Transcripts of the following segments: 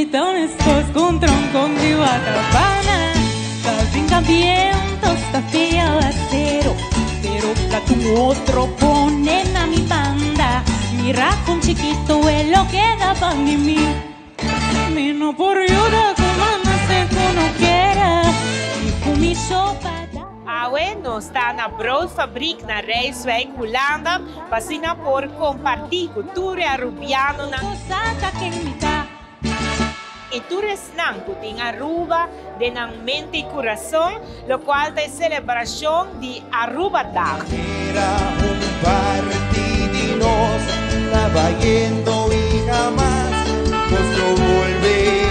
tão escos com tronco de guatapana. Calvincamientos, está fea el acero, pero plato otro pone na mi banda. Mi racón chiquito es lo que da pan de mí. Meno por ayuda, como no sé como quiera. Y con mi sopa. Awe nós está na broodfabriek na Rijswijk, Holanda, para por compartir cultura arubiana na e turisnan em Aruba de na mente e coração, lo qual é celebração de Aruba Day. Era partidinos, estaba yendo y jamás pues no volveré.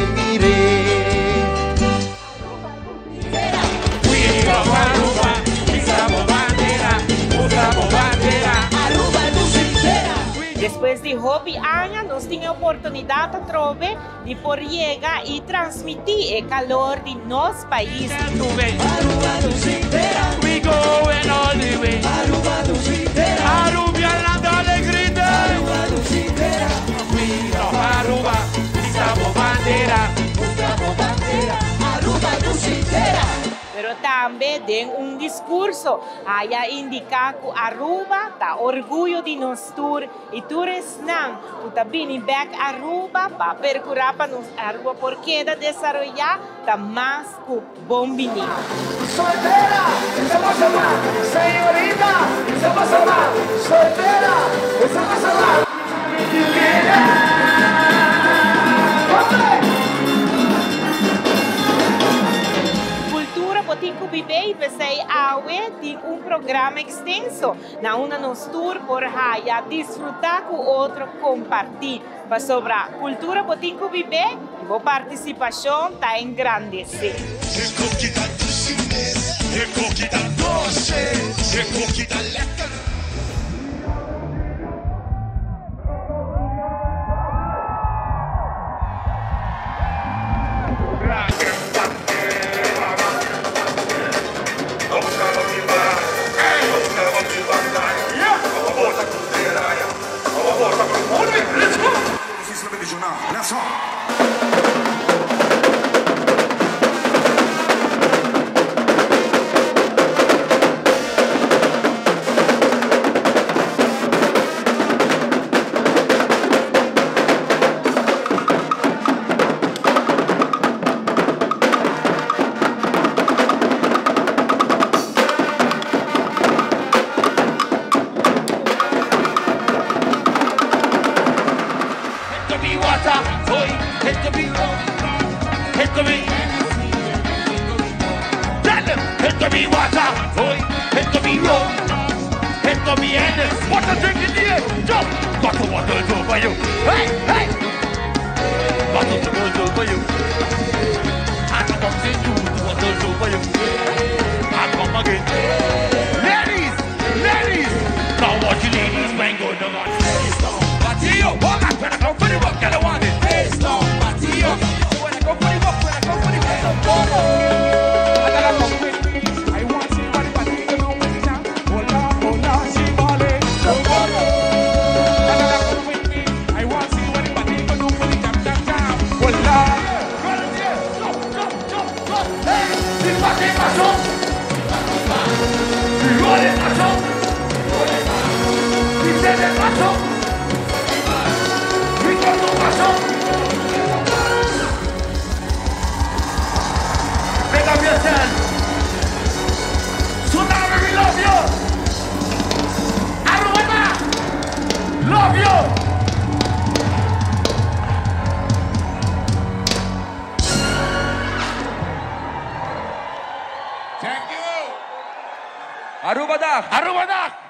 Depois de hobby anos, nós tínhamos a oportunidade de trover de por chegar e transmitir o calor de nosso país. Aruba do Cintera, we going all the way. Aruba do Cintera, Arubiana da alegria. Aruba do Cintera, we love Aruba, Gustavo Bandeira, Aruba do Cintera. Pero também tem discurso a indicar que Aruba está orgulho de nós tour e turistas não está vindo back Aruba para percorrer para nós Aruba porque da desarrollar está mais que bom vinho. Solteira, estamos lá, senhorita, estamos lá, solteira, estamos lá. Botico Viver e Pesei Aue tem programa extenso. Na uma nos tour por Raya, desfrutar com o outro, compartilhar. Para sobre a cultura Botico Viver, e a participação está engrandecer. Aruba Day!